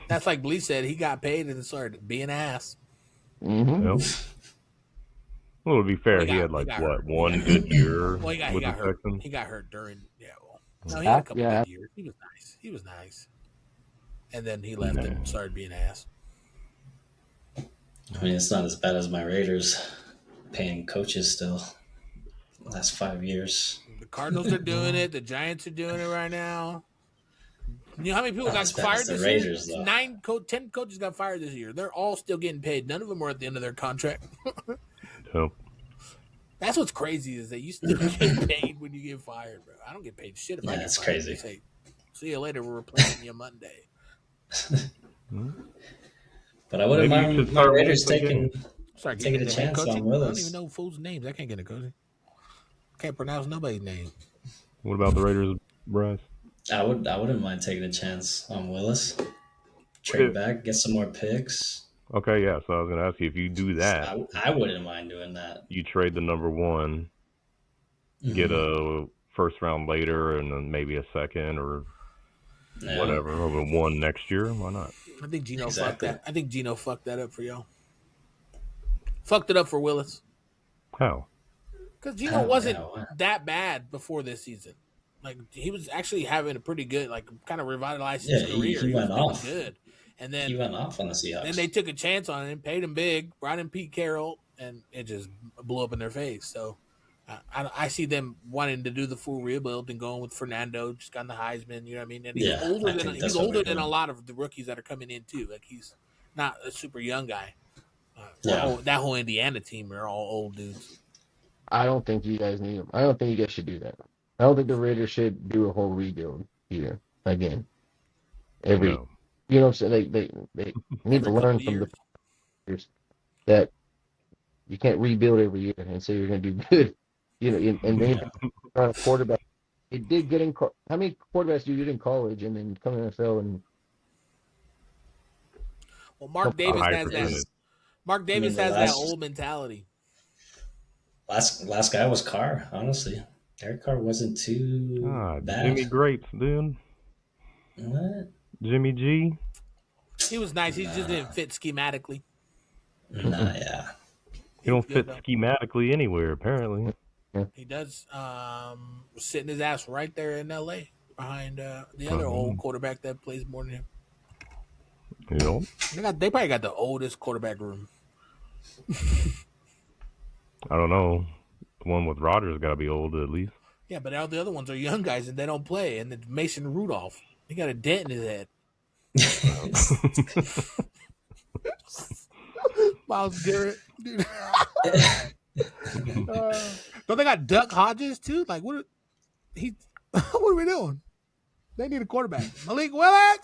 That's like Breece said. He got paid and started being ass. Mm-hmm. Yep. Well, to be fair, he had like one good year with the Texans. He got hurt during he had a couple good years. He was nice. And then he left and started being ass. I mean, it's not as bad as my Raiders paying coaches still. The last 5 years. The Cardinals are doing it. The Giants are doing it right now. You know how many people got fired this Raiders, year? 10 coaches got fired this year. They're all still getting paid. None of them are at the end of their contract. That's what's crazy is that you still get paid when you get fired, bro. I don't get paid shit if I get that's fired. crazy. Say, see you later. We're replacing you Monday. But I wouldn't mind my Raiders taking a chance on Willis. I don't even know fools' names. I can't get a coach. Can't pronounce nobody's name. What about the Raiders, Bryce? I wouldn't mind taking a chance on Willis. Trade back, get some more picks. Okay, yeah. So I was going to ask you if you do that. I wouldn't mind doing that. You trade the number 1, get a first round later, and then maybe a second, or Yeah. Whatever. Over one next year. Why not? I think Gino Exactly. fucked that. I think Gino fucked that up for y'all. Fucked it up for Willis. How? Because Gino wasn't why? that bad before this season. Like, he was actually having a pretty good, like, kind of revitalized Yeah, his career. he went was off. good. And then He went off on the Seahawks. Then they took a chance on him, paid him big, brought in Pete Carroll, and it just blew up in their face. So I see them wanting to do the full rebuild and going with Fernando, just got the Heisman. You know what I mean? And he's Yeah, I think that's he's what older we're than a doing. lot of the rookies that are coming in too. Like, he's not a super young guy. Yeah. That whole Indiana team are all old dudes. I don't think you guys need them. I don't think you guys should do that. I don't think the Raiders should do a whole rebuild here again. Every, No. you know what I'm saying? They need to Every learn couple from the years. players that you can't rebuild every year and say you're going to do good. You know, and then trying a quarterback. It did good in how many quarterbacks do you get in college and then come to the NFL and Well, Mark Davis high has that. percentage. Mark Davis the has that last- old mentality. Last guy was Carr, honestly. Derek Carr wasn't too bad. Jimmy Grapes, dude. What? Jimmy G. He was nice. He just didn't fit schematically. Nah, yeah. He don't good, fit though. schematically anywhere, apparently. He does sitting his ass right there in L.A. behind the other old quarterback that plays more than him. You know? They probably got the oldest quarterback room. I don't know. The one with Rodgers got to be old at least. Yeah, but all the other ones are young guys and they don't play. And then Mason Rudolph, he got a dent in his head. Miles Garrett, dude. Don't they got Duck Hodges too? Like, what? What are we doing? They need a quarterback. Malik Willis.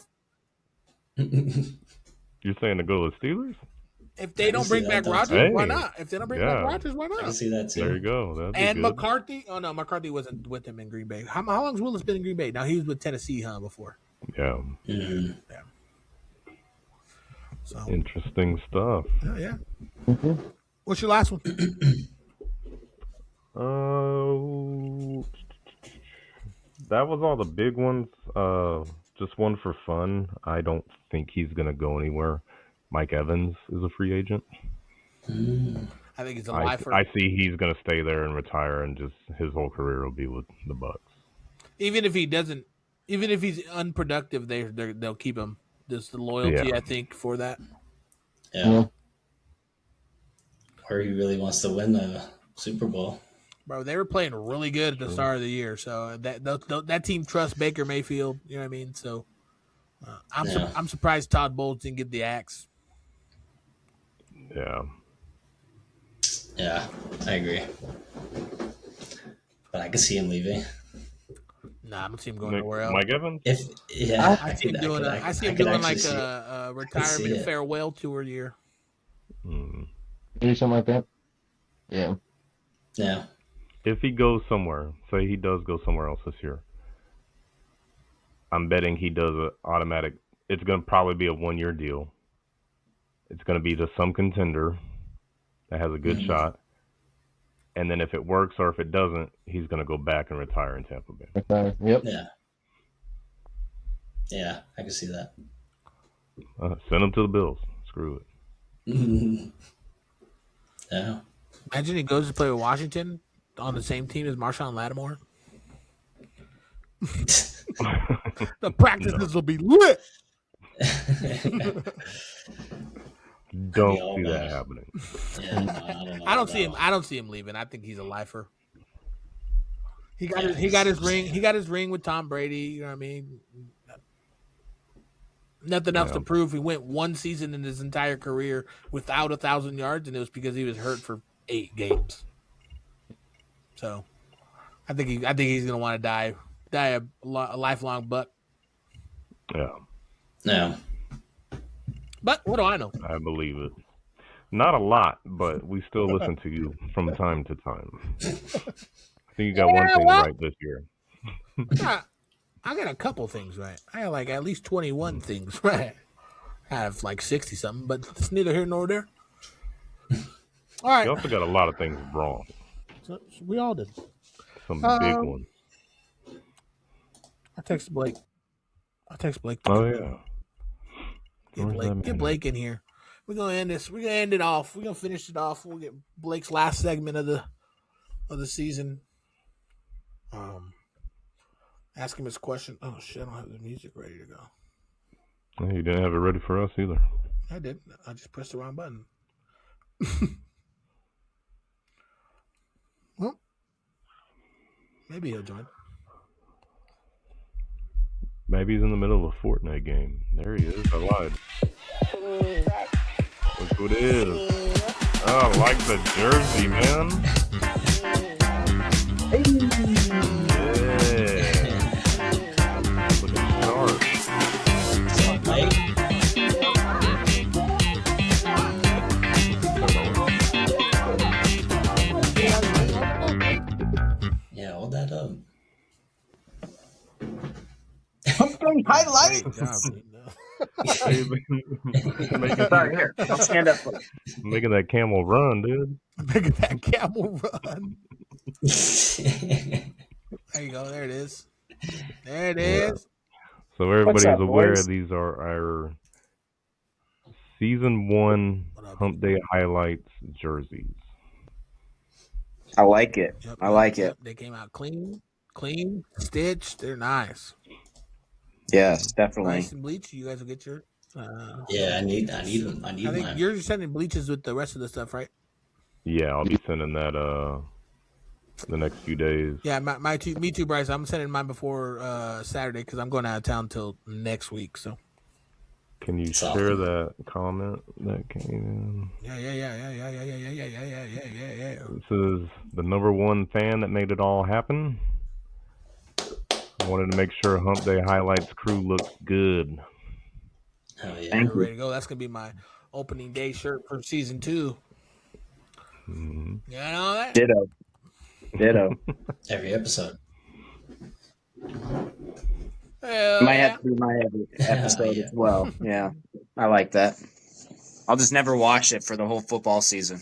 You're saying to go to the Steelers? If they don't see bring that, back though. Rodgers, why Hey. not? If they don't bring Yeah. back Rodgers, why I can not? see that too. There you go. That'd be And good. McCarthy. Oh no, McCarthy wasn't with him in Green Bay. How long's Willis been in Green Bay? Now he was with Tennessee, before. Yeah. Mhm. So Interesting stuff. yeah. What's your last one? That was all the big ones. Just one for fun. I don't think he's gonna go anywhere. Mike Evans is a free agent. I think he's a lifer. I see he's gonna stay there and retire, and just his whole career will be with the Bucks. Even if he doesn't, even if he's unproductive, they'll keep him. There's the loyalty, Yeah. I think, for that. Yeah. Or he really wants to win the Super Bowl. Bro, they were playing really good at the start of the year, so that team trusts Baker Mayfield. You know what I mean? So I'm surprised Todd Bowles didn't get the axe. Yeah. Yeah, I agree. But I could see him leaving. Nah, I don't see him going nowhere else. Mike Evans? I see him doing like a retirement it. farewell tour year. do something like that? Yeah. Yeah. If he goes somewhere, say he does go somewhere else this year, I'm betting he does an automatic. It's going to probably be a 1-year deal. It's going to be to some contender that has a good shot. And then if it works or if it doesn't, he's going to go back and retire in Tampa Bay. Yep. Yeah. Yeah, I can see that. Send him to the Bills. Screw it. Yeah. Imagine he goes to play with Washington on the same team as Marshawn Lattimore. The practices will be lit. Don't see that happening. Yeah, no, I don't know. I don't see him. I don't see him leaving. I think he's a lifer. He got his ring. He got his ring with Tom Brady. You know what I mean? Nothing else to prove. He went one season in his entire career without 1,000 yards, and it was because he was hurt for 8 games. So, I think he's gonna want to die a lifelong Buck. Yeah. No. But what do I know? I believe it. Not a lot, but we still listen to you from time to time. I think you got one thing right this year. I got a couple things right. I got like at least 21 things right. I have like 60 something, but it's neither here nor there. All right. You also got a lot of things wrong. So we all did. Some big ones. I texted Blake. I'll text Blake. Oh yeah. Get Blake in here. We're gonna end this. We're gonna end it off. We're gonna finish it off. We'll get Blake's last segment of the season. Ask him his question. Oh shit! I don't have the music ready to go. Well, you didn't have it ready for us either. I did. I just pressed the wrong button. Well, maybe he'll join. Maybe he's in the middle of a Fortnite game. There he is. I lied. Look who it is. Oh, I like the jersey, man. Yeah. Looking sharp. Yeah, hold that up. Humpday highlight. Sorry, here. I'll stand up for you. Making that camel run, dude. Making that camel run. There you go. There it is. There it is. So everybody's up, aware boys? these are our season 1 Humpday highlights jerseys. I like it. Yep, I like it. They came out clean, stitched. They're nice. Yes, definitely. Nice and bleach. You guys will get your. Yeah, I need them. I need I think mine. you're sending bleaches with the rest of the stuff, right? Yeah, I'll be sending that the next few days. Yeah, me too, Bryce. I'm sending mine before Saturday because I'm going out of town till next week. So. Can you share that comment that came in? Yeah. This is the number 1 fan that made it all happen. I wanted to make sure Humpday Highlights crew looks good. Hell yeah. Thank you. Ready to go. That's gonna be my opening day shirt for season 2. Mm-hmm. You know that? Ditto. Every episode. Might have to be my every episode as well. Yeah, I like that. I'll just never watch it for the whole football season.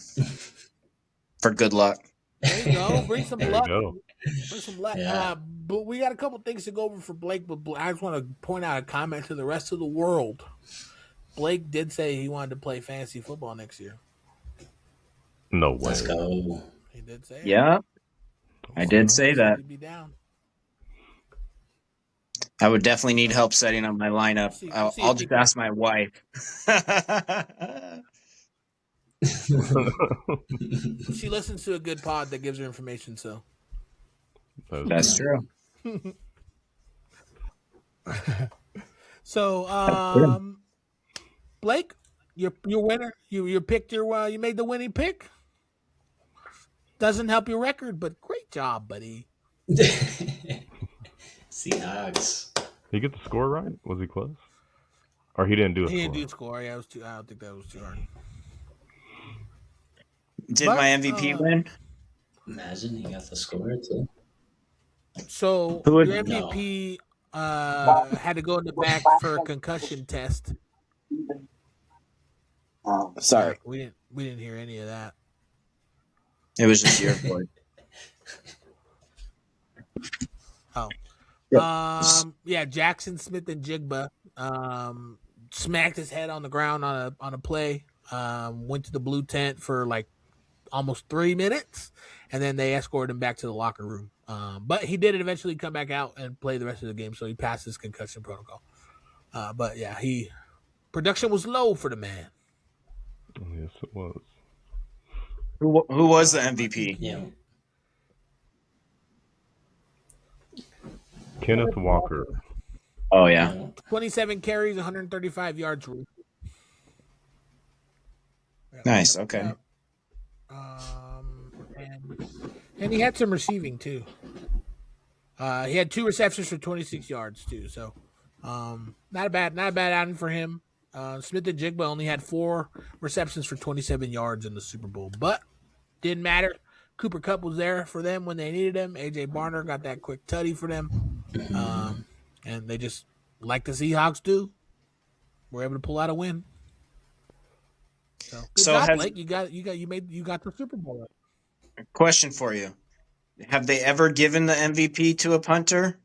For good luck. There you go. Bring some There you luck. go. Bring some luck. Yeah. But we got a couple things to go over for Blake. But I just want to point out a comment to the rest of the world. Blake did say he wanted to play fantasy football next year. No way. Let's go. He did say. Yeah, I did say that. He'd be down. I would definitely need help setting up my lineup. I'll just ask my wife. She listens to a good pod that gives her information. So That's true. So, Blake, your winner. You picked your. You made the winning pick. Doesn't help your record, but great job, buddy. Seahawks. Did he get the score right? Was he close? Or he didn't do a He score? didn't do score. Yeah, it was too. I don't think that was too hard. Did my MVP win? Imagine he got the score too. So Who would- your MVP had to go in the back for a concussion test. Sorry, We didn't hear any of that. it was just your voice. Oh. Yeah. Yeah, Jackson Smith and Jigba smacked his head on the ground on a play. Went to the blue tent for like almost 3 minutes, and then they escorted him back to the locker room. But he did eventually come back out and play the rest of the game, so he passed his concussion protocol. But yeah, production was low for the man. Yes, it was. Who was the MVP? Yeah. Kenneth Walker. Oh yeah, 27 carries, 135 yards. nice. Okay. And he had some receiving too. He had 2 receptions for 26 yards too. So, not a bad outing for him. Smith and Jigba only had 4 receptions for 27 yards in the Super Bowl, but didn't matter. Cooper Kupp was there for them when they needed him. AJ Barner got that quick tutty for them, and they just, like the Seahawks do, were able to pull out a win. So, good job, Blake. You got the Super Bowl. Question for you: have they ever given the MVP to a punter?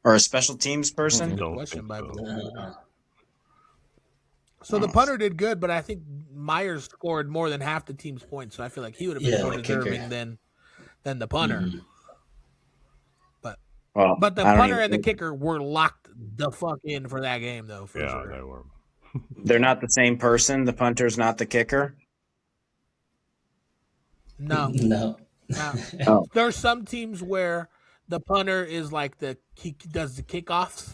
or a special teams person? Don't Question think by so. the So the punter did good, but I think Myers scored more than half the team's points, so I feel like he would have been more deserving than the punter. Mm-hmm. But the punter and the kicker were locked the fuck in for that game, though. For sure. They were. They're not the same person. The punter's not the kicker. No. Oh. There's some teams where the punter is like he does the kickoffs,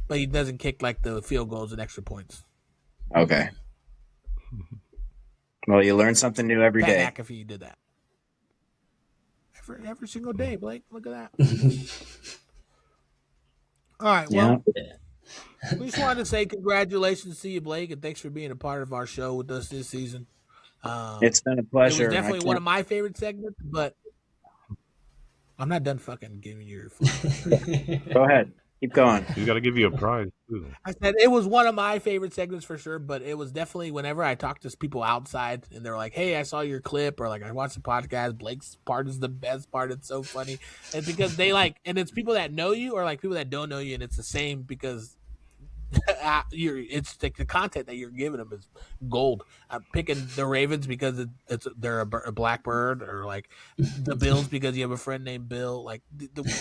but he doesn't kick like the field goals and extra points. Okay. Well, you learn something new every day. Pat McAfee did that. Every single day, Blake. Look at that. All right. Well, we just wanted to say congratulations to you, Blake, and thanks for being a part of our show with us this season. It's been a pleasure. It was definitely one of my favorite segments, but I'm not done fucking giving you your phone. Go ahead. Keep going. He's got to give you a prize, too. I said it was one of my favorite segments for sure, but it was definitely whenever I talk to people outside and they're like, hey, I saw your clip, or like I watched the podcast, Blake's part is the best part. It's so funny. And because they and it's people that know you or like people that don't know you, and it's the same because it's like the content that you're giving them is gold. I'm picking the Ravens because they're a blackbird, or like the Bills because you have a friend named Bill. Like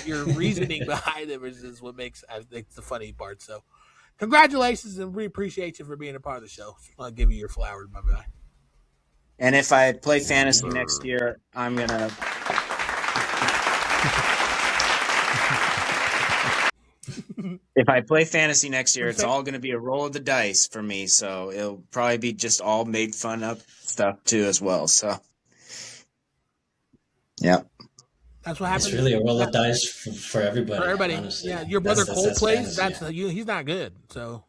your reasoning behind it is what makes the funny part. So, congratulations, and we appreciate you for being a part of the show. I'll give you your flowers, my guy. And if I play fantasy next year, I'm gonna. If I play fantasy next year, it's all going to be a roll of the dice for me. So it'll probably be just all made fun up stuff too as well. So, yeah. That's what happens. It's really a roll of dice for everybody. For everybody. Honestly. Yeah, your brother Cole plays. Fantasy, he's not good. So.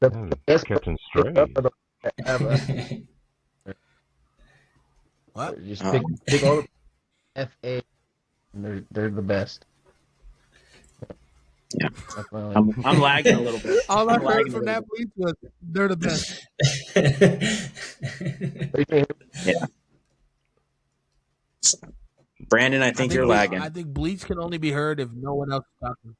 That's catching straight. What? Just pick all the FA. And they're the best. Yeah, I'm lagging a little bit. All I heard from that bleach was they're the best. Yeah, Brandon, I think you're lagging. I think bleach can only be heard if no one else is talking.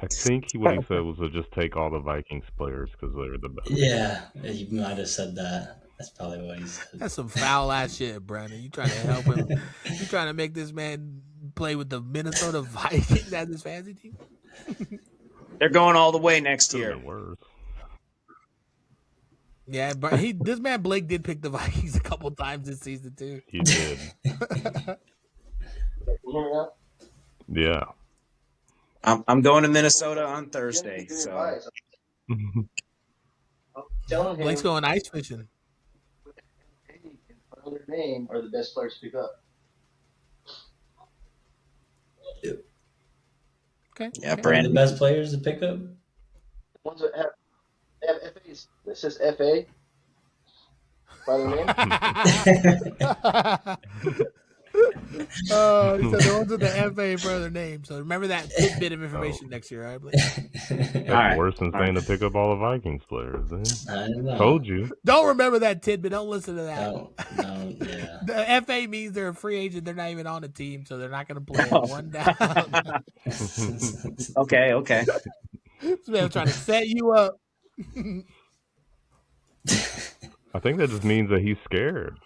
I think what he said was to just take all the Vikings players because they're the best. Yeah, you might have said that. That's probably what he said. That's some foul ass shit, Brandon. You trying to help him? You trying to make this man play with the Minnesota Vikings as his fantasy team? They're going all the way next year. Yeah, but this man Blake did pick the Vikings a couple times this season too. He did. Yeah. I'm going to Minnesota on Thursday. So Blake's going ice fishing. Their name are the best players to pick up. Okay. Yeah, Brandon. The best players to pick up? The ones that have FAs. It says FA by their name. Oh, he said the ones with the FA for their name. So remember that tidbit of information next year, right, Blake? That's worse than saying to pick up all the Vikings players. I know. Told you. Don't remember that tidbit. Don't listen to that. No, yeah. The FA means they're a free agent. They're not even on the team, so they're not going to play one down. Okay. This man trying to set you up. I think that just means that he's scared.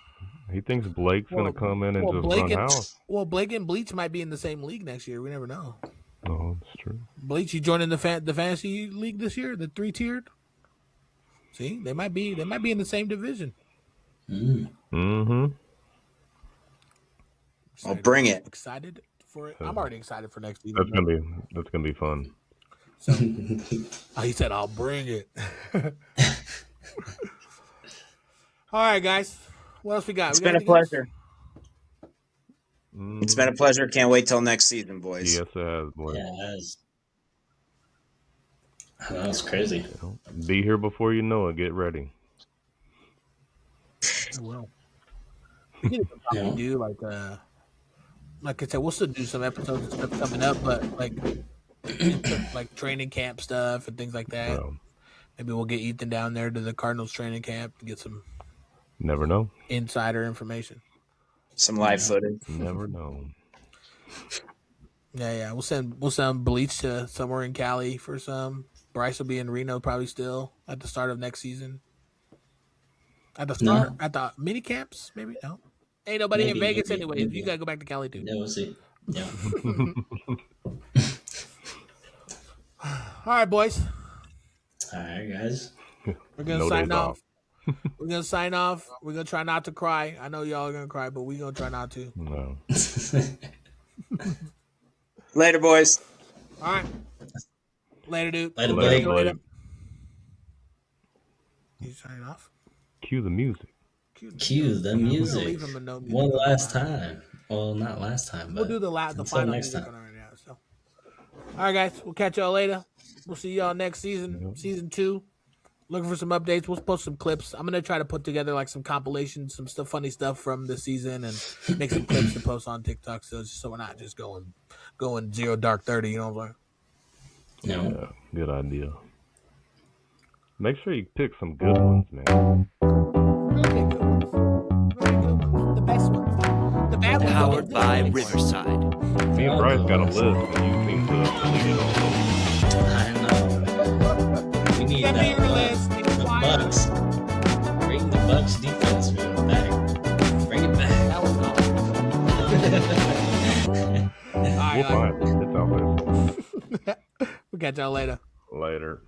He thinks Blake's going to come in and just run house. Well, Blake and Bleach might be in the same league next year. We never know. Oh, that's true. Bleach, you joining the fantasy league this year, the 3-tiered? See, they might be in the same division. Mm-hmm. I'll bring it. Excited for it? I'm already excited for next season. That's gonna be fun. So, he said, "I'll bring it." All right, guys. What else we got? It's been a pleasure. It's been a pleasure. Can't wait till next season, boys. Yes, it has, boy. Yeah, it has. I know, it's crazy. Be here before you know it. Get ready. I will. We can probably do like I said, we'll still do some episodes and stuff coming up, but like training camp stuff and things like that. Maybe we'll get Ethan down there to the Cardinals training camp to get some never know insider information. Some live footage. Never know. Yeah. We'll send Bleach to somewhere in Cali for some. Bryce will be in Reno probably still at the start of next season. At the start? At the mini camps? Maybe? No. Ain't nobody in Vegas anyway. You got to go back to Cali too. Yeah, we'll see. Yeah. All right, boys. All right, guys. We're going to sign off. We're going to sign off. We're going to try not to cry. I know y'all are going to cry, but we're going to try not to. No. Later, boys. All right. Later, dude. Later, buddy. You signing off? Cue the music. Cue the music. One last time. Well, not last time, but we'll do the final next music time. on right now. So, all right, guys. We'll catch y'all later. We'll see y'all next season, season 2. Looking for some updates. We'll post some clips. I'm gonna try to put together like some compilations, some stuff, funny stuff from the season, and make some clips to post on TikTok. So we're not just going 0 dark 30. You know what I'm saying? Yeah, good idea. Make sure you pick some good ones, man. Okay, good ones. Very good ones. The best ones. The bad ones. Powered by Riverside. Me and Bryce got a list, and you seem to delete it all. I know. We need the Bucks. Bring the Bucks defense back. Bring it back. That was We'll find it. It's out there. We'll catch y'all later. Later.